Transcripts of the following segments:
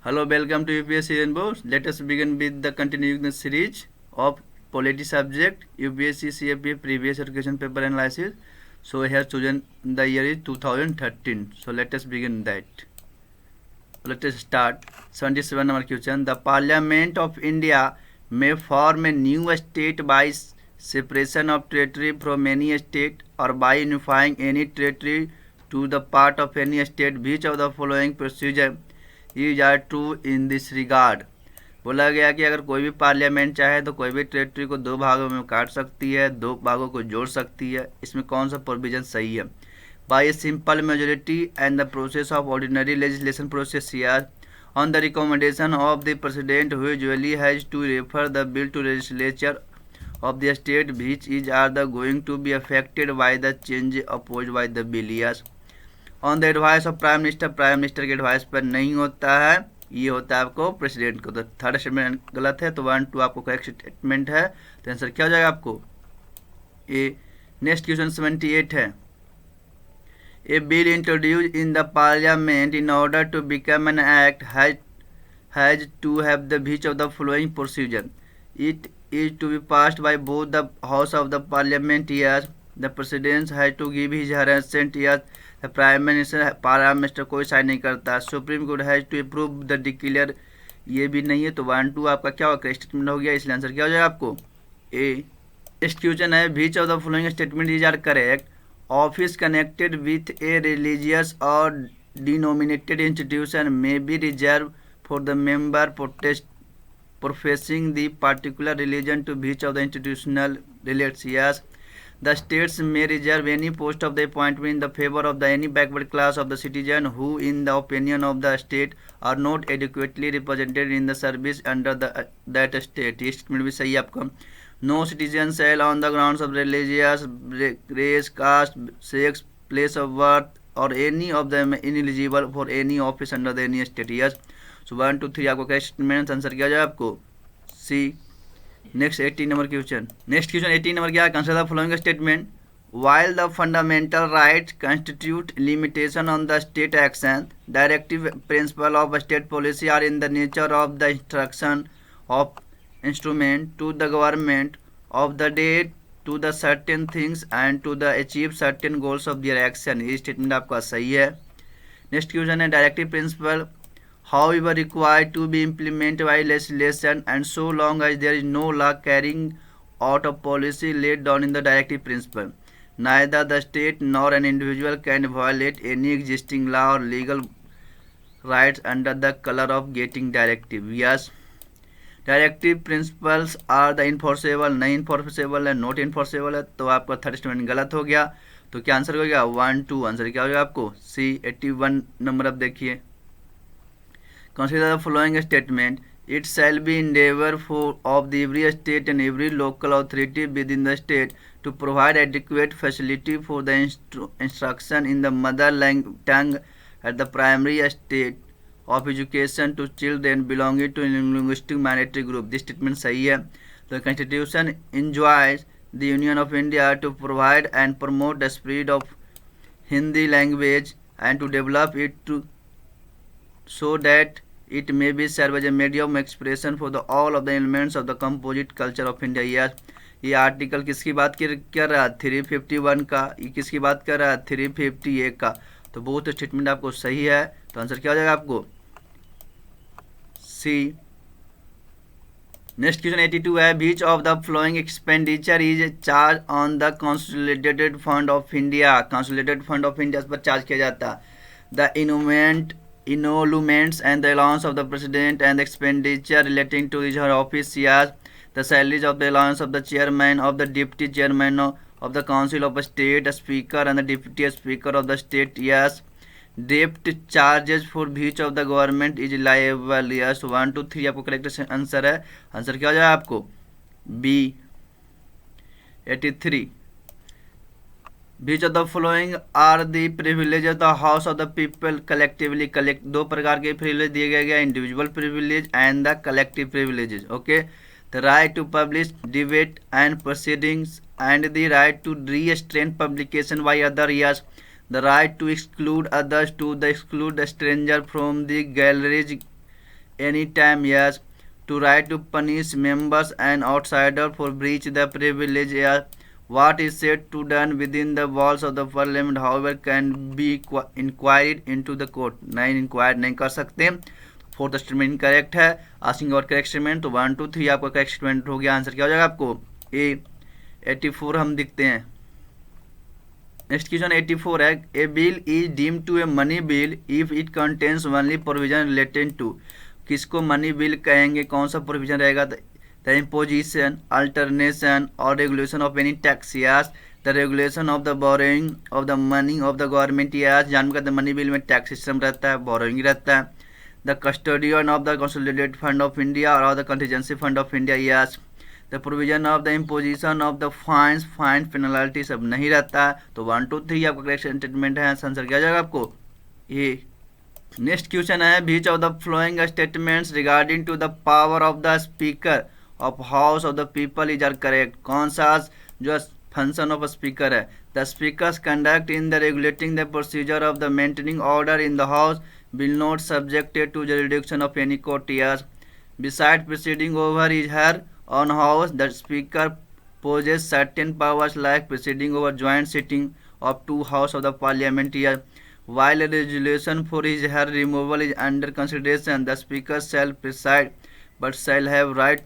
Hello, welcome to UPSC Rainbow. Let us begin with the continuing the series of polity subject UPSC CFP previous education paper analysis. So I have chosen the year is 2013. So let us begin that. Let us start. 77 number question. The Parliament of India may form a new state by separation of territory from any state or by unifying any territory to the part of any state. Which of the following procedure is are true in this regard. बोला गया कि अगर कोई भी parliament चाहे तो कोई भी टेरिटरी को दो भागों में काट सकती है, दो भागों को जोड़ सकती है। इसमें कौन सा प्रोविजन सही है? By a simple majority and the process of ordinary legislation process यार on the recommendation of the president who usually has to refer the bill to legislature of the state which is are the going to be affected by the change opposed by the bill yes on the advice of prime minister के advice पर नहीं होता है, ये होता है आपको president को। तो थर्ड स्टेटमेंट गलत है, तो 1 2 आपको करेक्ट स्टेटमेंट है। तो आंसर क्या हो जाएगा आपको ए। नेक्स्ट क्वेश्चन 78 है। A bill introduce in the parliament in order to become an act has to have the which of the following procedure? It is to be passed by both the house of the parliament yes, the president has to give his assent yes, the prime minister कोई sign नहीं करता, supreme court has to approve the declare, ये भी नहीं है। तो 1 2 आपका क्या होगा स्टेटमेंट हो गया, इसलिए आंसर क्या हो जाएगा आपको ए। नेक्स्ट क्वेश्चन है which of the following statement is are correct? Office connected with a religious और denominated institution may be reserve for the member professing the particular religion to which of the institutional relates yes. The states may reserve any post of the appointment in the favor of the any backward class of the citizen who in the opinion of the state are not adequately represented in the service under that state। ये statement भी सही है आपका। No citizen shall on the grounds of religious race caste sex place of birth or any of them ineligible for any office under the any state yes। सो 1 2 3 आपको क्या statement answer किया जाए आपको C. Next 18 number question. Next question 18 number क्या है? Consider the following statement while the fundamental rights constitute limitation on the state action, directive principle of state policy are in the nature of the instruction of instrument to the government of the day to the certain things and to the achieve certain goals of their action। ये statement आपका सही है। Next question है directive principle however required to be implemented by legislation and so long as there is no law carrying out of policy laid down in the directive principle, neither the state nor an individual can violate any existing law or legal rights under the color of getting directive yes। Directive principles are the enforceable, नहीं enforceable है, not enforceable है। तो आपका third statement गलत हो गया। तो क्या आंसर हो गया 1 2। आंसर क्या हो गया आपको सी। 81 नंबर अब देखिए। Consider the following statement. It shall be endeavor of the every state and every local authority within the state to provide adequate facility for the instruction in the mother tongue at the primary state of education to children belonging to linguistic minority group। This statement सही है। The Constitution enjoins the Union of India to provide and promote the spread of Hindi language and to develop it to so that it may be serve as a medium expression for the all of the elements of the composite culture of India yes। ये article किसकी बात कर रहा है? 351 का। ये किसकी बात कर रहा है? 358 का। तो बहुत स्टेटमेंट आपको सही है। तो आंसर क्या हो जाएगा आपको सी। नेक्स्ट क्वेश्चन 82 है which of the flowing expenditure is charge on the consolidated fund of India? Consolidated fund of India पर चार्ज किया जाता है। The emoluments and the allowance of the president and the expenditure relating to his office yes। The salaries of the allowance of the chairman of the deputy chairman of the council of state speaker and the deputy speaker of the state yes। Debt charges for which of the government is liable yes। 1 2 3 आपको correct answer है। Answer क्या हो जाए आपको B. 83 Which of the following are the privileges of the house of the people collectively collect? दो प्रकार के privilege दिए गए individual privilege and the collective privileges okay. The right to publish debate and proceedings and the right to restrain publication by other yes। The right to exclude others to the exclude a stranger from the galleries any time yes, to right to punish members and outsider for breach the privilege yes, what is said to done within the walls of the parliament however can be inquired into the court, नहीं inquire नहीं कर सकते। Fourth statement correct है, asking और correct statement. तो 1 2 3 आपका correct statement हो गया। आंसर क्या हो जाएगा आपको ए 84 हम दिखते हैं। नेक्स्ट क्वेश्चन 84 है, a bill is deemed to a money bill if it contains only provision related to, किसको मनी बिल कहेंगे, कौन सा प्रोविजन रहेगा, the imposition, alternation or regulation of any tax yes, the regulation of the borrowing of the money of the government yes, जानने का money bill में tax system रहता है, बोरोइंग रहता है, the custodian of the consolidated fund of India or the contingency fund of India yes, the provision of the imposition of the fines, fine penalty सब नहीं रहता है। तो 1 2 3 आपका करेक्ट स्टेटमेंट है। आंसर क्या जाएगा आपको ये। नेक्स्ट क्वेश्चन है, which of the following statements regarding to the power of the speaker of house of the people is are correct, कौन सा जो फंक्शन ऑफ स्पीकर है, the speakers conduct in the regulating the procedure of the maintaining order in the house will not subjected to the reduction of any court yes, beside proceeding over is her on house the speaker possess certain powers like proceeding over joint sitting of two house of the parliament yes, while a resolution for his her removal is under consideration the speaker shall preside but shall have right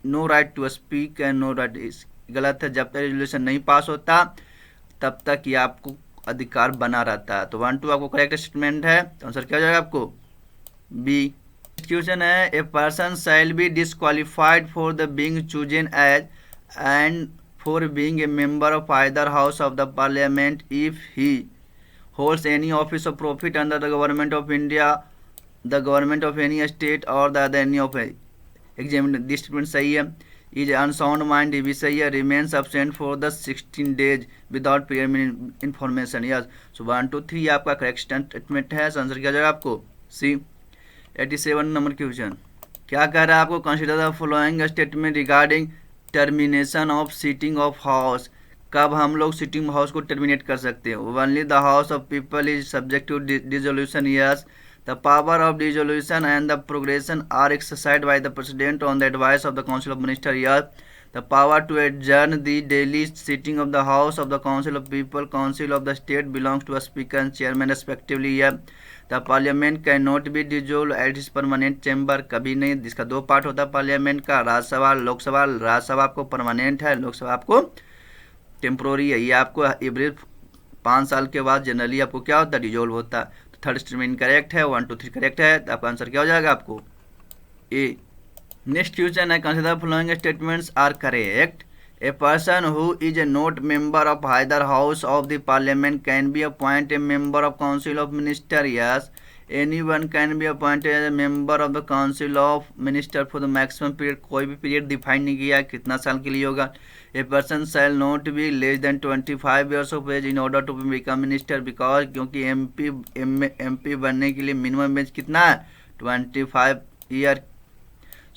no right to speak and no right is गलत है, जब तक resolution नहीं पास होता तब तक ये आपको अधिकार बना रहता है। तो 1 2 आपको करेक्ट स्टेटमेंट है। तो आंसर क्या हो जाएगा आपको बी। क्वेश्चन है, a person shall be disqualified for the being chosen as and for being a member of either house of the parliament if he holds any office of profit under the government of India, the government of any state or the other any of examined this statement सही है, is unsound mind भी सही है, remains absent for the 16 days without prior information yes, so 1 2 3 आपका correct statement है। Answer क्या जाएगा आपको सी। 87 नंबर क्वेश्चन क्या कह रहा है आपको, consider the following statement regarding termination of sitting of house, कब हम लोग सिटिंग हाउस को टर्मिनेट कर सकते हैं। Only the house of people is subject to dissolution yes, the power of dissolution and the progression are exercised by the president on the advice of the council of minister yes, the power to adjourn the daily sitting of the house of the council of people council of the state belongs to a speaker and chairman respectively yes, the parliament can not be dissolve at is permanent chamber, कभी नहीं, जिसका 2 part होता है parliament का, राज्यसभा लोकसभा, राज्यसभा आपको permanent है, लोकसभा आपको temporary है, ये आपको एवरेज 5 साल के बाद जनरली आपको क्या होता है डिजोल्व होता है। तो थर्ड स्टेटमेंट करेक्ट है, 1 2 3 करेक्ट है, तो आपका आंसर क्या हो जाएगा आपको ए। नेक्स्ट क्वेश्चन है, consider following statements are correct, a person who is a not member of either house of the parliament can be appoint a member of council of minister yes, anyone can be appointed as a member of the council of minister for the maximum period, कोई भी period define नहीं किया कितना साल के लिए होगा। A person shall not be less than 25 years of age in order to become minister because, क्योंकि एमपी बनने के लिए मिनिमम एज कितना है 25 ईयर।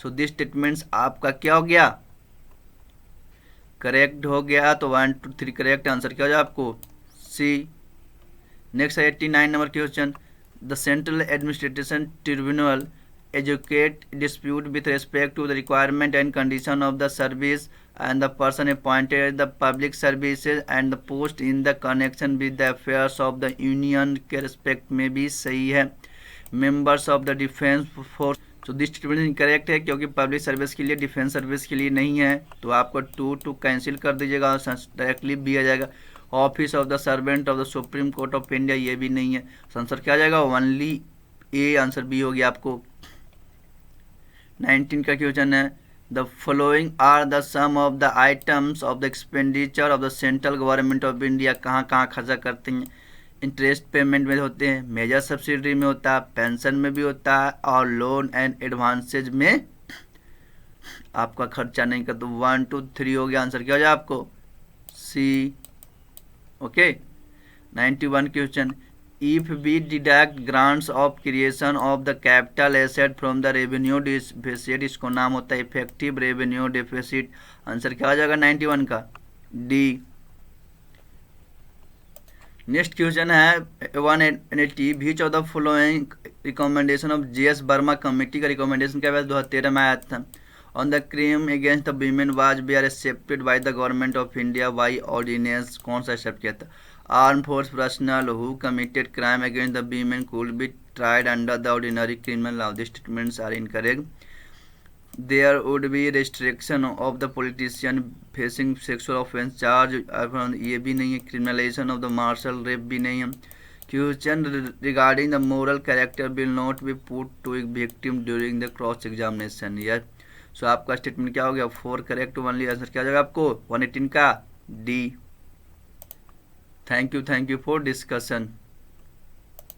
सो दिस स्टेटमेंट्स आपका क्या हो गया करेक्ट हो गया। तो 1 2 3 करेक्ट, आंसर क्या हो जाए आपको सी। नेक्स्ट है 89 number question, the central administration tribunal adjudicate dispute with respect to the requirement and condition of the service and the person appointed the public services and the post in the connection with the affairs of the union के respect में भी सही है। members of the defense force, तो this statement incorrect है क्योंकि public service के लिए डिफेंस सर्विस के लिए नहीं है, तो आपको 2 2 कैंसिल कर दीजिएगा और डायरेक्टली भी आ जाएगा। Office of the servant of the supreme court of India ये भी नहीं है, आंसर क्या आ जाएगा ओनली ए, आंसर बी हो गया आपको। 19 का क्वेश्चन है, the following are the some of the items of the expenditure of the central government of India, कहाँ कहाँ खर्चा करते हैं। इंटरेस्ट पेमेंट में होते हैं, मेजर सब्सिडी में होता है, पेंशन में भी होता है और लोन एंड एडवांसेज में आपका खर्चा नहीं कर। तो 1 2 3 हो गया, आंसर क्या हो जाए आपको C. Okay 91 question, if we deduct grants of creation of the capital asset from the revenue deficit, इसको नाम होता है इफेक्टिव रेवेन्यू डेफिसिट, आंसर क्या हो जाएगा 91 का डी। नेक्स्ट क्वेश्चन है 180, which of the following recommendation of JS Verma committee का रिकमेंडेशन क्या 2013 में आया था। On the crime against the women was be are accepted by the government of India by ordinance, कौन सा एक्सेप्ट किया था। Arm force personnel who committed crime against the women could be tried under the ordinary criminal law, this statements are incorrect. There would be restriction of the politician facing sexual offense charge, ये भी नहीं है। criminalization of the martial rape भी नहीं है। Question regarding the moral character will not be put to a victim during the cross examination, yes। सो आपका statement क्या हो गया 4 करेक्ट, ओनली आंसर क्या हो जाएगा आपको 118 का D. Thank you for discussion.